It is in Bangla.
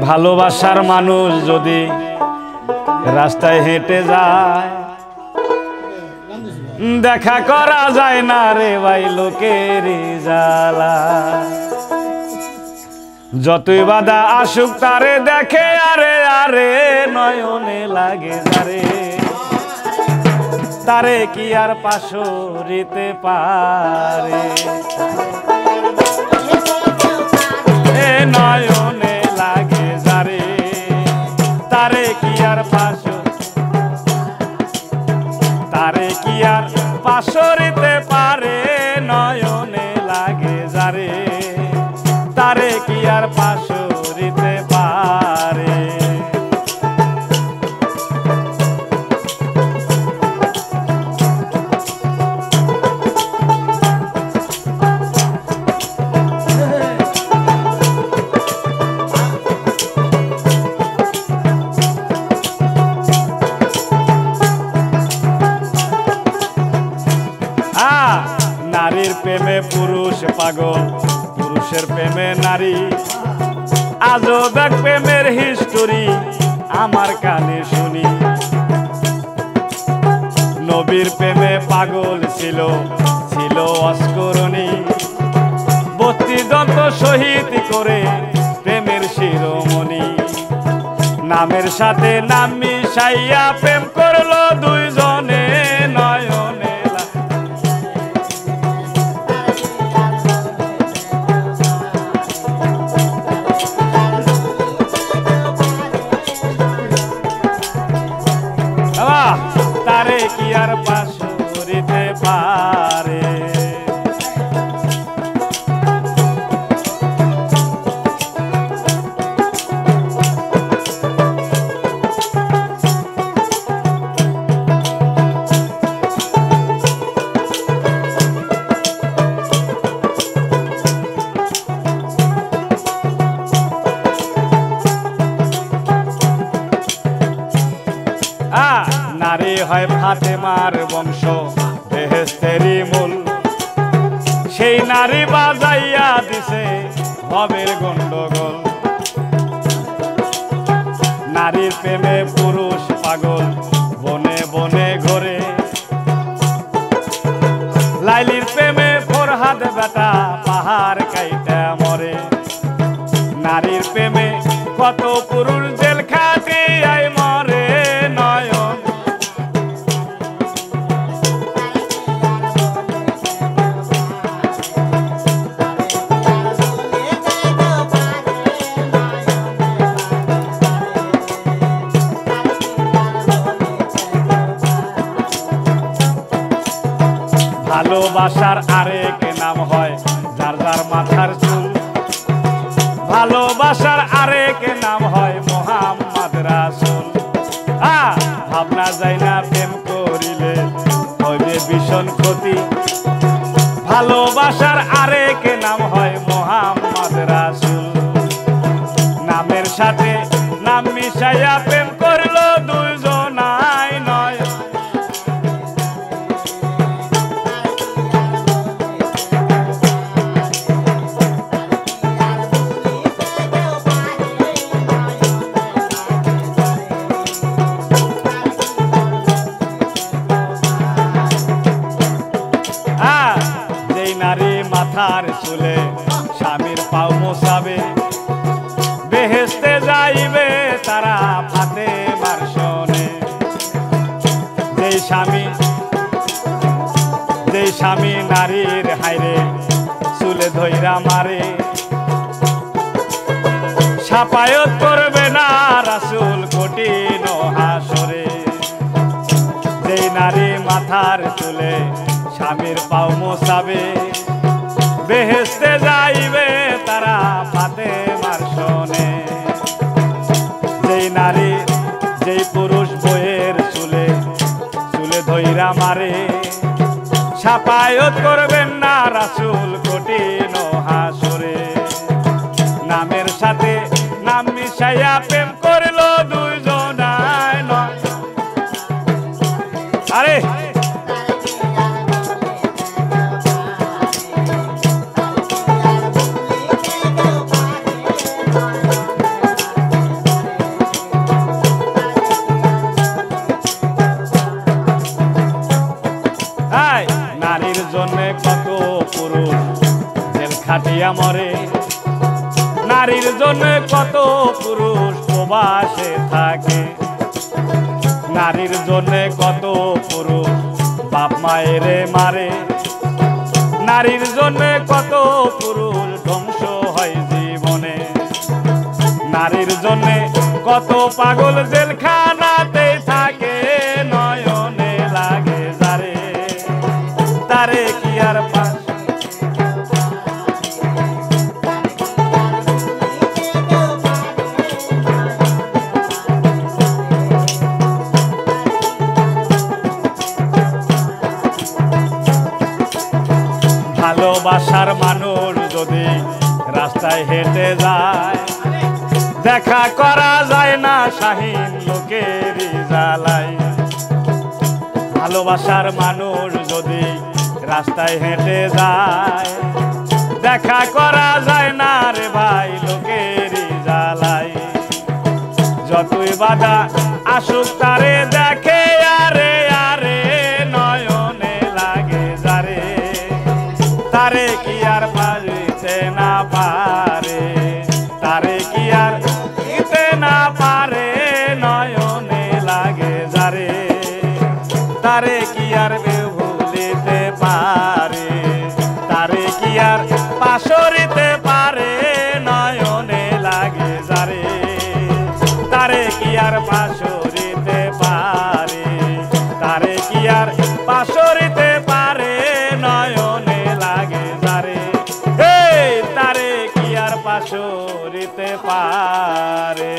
ভালোবাসার মানুষ যদি রাস্তায় হেঁটে যায়, দেখা করা যায় না রে ভাই লোকের জ্বালা। যতই বাধা আসুক তারে দেখে আরে আরে নয়নে লাগে যারে, তারে কি আর পাশরিতে পারে। এ নয়নে লাগে যারে, তারে কি আর তারে কি আর পাশরিতে পারে। নয়নে লাগে যারে, তারে কি আর পাশরিতে পারে। নারীর প্রেমে পুরুষ পাগল, পুরুষের প্রেমে নারী। আজব এক প্রেমের হিস্টোরি আমার কানে শুনি। নবীর প্রেমে পাগল ছিল ছিল অস্করণী, 32 দন্ত শহীদ করে প্রেমের শিরোমণি। নামের সাথে নাম মিশাইয়া প্রেম করলো দুইজনে নয়নে। তারে কি আর পাশরিতে পারে। নারী হয় ফাতেমার বংশ বেহেশতেরই মূল, সেই নারী বাজাইয়া দিছে ভবের গন্ডগোল। নারীর প্রেমে পুরুষ পাগল বনে বনে ঘোরে, লাইলির প্রেমে ফরহাদ বেটা পাহাড় কাইটা মরে। নারীর প্রেমে কত পুরুষ জেল খাটিয়ায় মরে নয়ন। ভালোবাসার আরেক নাম হয় যার যার মাথার চুল। ভালোবাসার আরেক নাম হয় মোহাম্মদ রাসূল। ভাবনা যায় না প্রেম করিলে হইবে ভীষণ ক্ষতি। ভালোবাসার আরেক নাম হয় মোহাম্মদ রাসূল। নামের সাথে নাম মিশাইয়া প্রেম করলো দুইজনাই নয়। যেই নারী মাথার চুলে স্বামীর পাও মোছাবে, বেহেশতে যাইবে তারা ফাতেমার শোনে। যেই স্বামী নারীর হাইরে চুলে ধইরা মারে, সাফায়াত করবে না রাসূল কঠিন হাসরে। যেই নারী মাথার চুলে স্বামীর পাও মোছাবে, বেহেশতে যাইবে তারা ফাতেমার শোনে। যেই নারী যেই পুরুষ বইয়ের চুলে চুলে ধইরা মারে, সাফায়াত করবেন না রাসূল কঠিন হাসরে। নামের সাথে নাম মিশাইয়া প্রেম করলো দুইজনায় নয়। আরে নারীর জন্য কত পুরুষ প্রবাসে থাকে, নারীর জন্য কত পুরুষ বাপ মায়েরে মারে, নারীর জন্য কত পুরুষ ধ্বংস হয় জীবনে, নারীর জন্য কত পাগল জেলখানাতে থাকে, নয়নে লাগে যারে তারে কি আর ভালোবাসার মানুষ যদি রাস্তায় হেঁটে যায়, দেখা করা যায় না শাহীন লোকের জ্বালায়, ভালোবাসার মানুষ যদি রাস্তায় হেঁটে যায়, দেখা করা যায় না রে ভাই লোকের জ্বালায়, যতই বাধা আসুক তারে দেখে আরে আরে নয়নে লাগে যারে তারে কি আর পারিতে না পারে, তারে কি আর দিতে না পারে, নয়নে লাগে যারে তারে কি আর ভুলিতে পারে, তারে কি আর পাশরিতে পারে, নয়নে লাগে যারে তারে কি আর পাশরিতে পারে, তারে কি আর পাশরিতে পারে, নয়নে লাগে যারে তারে কি আর পাশরিতে পারে।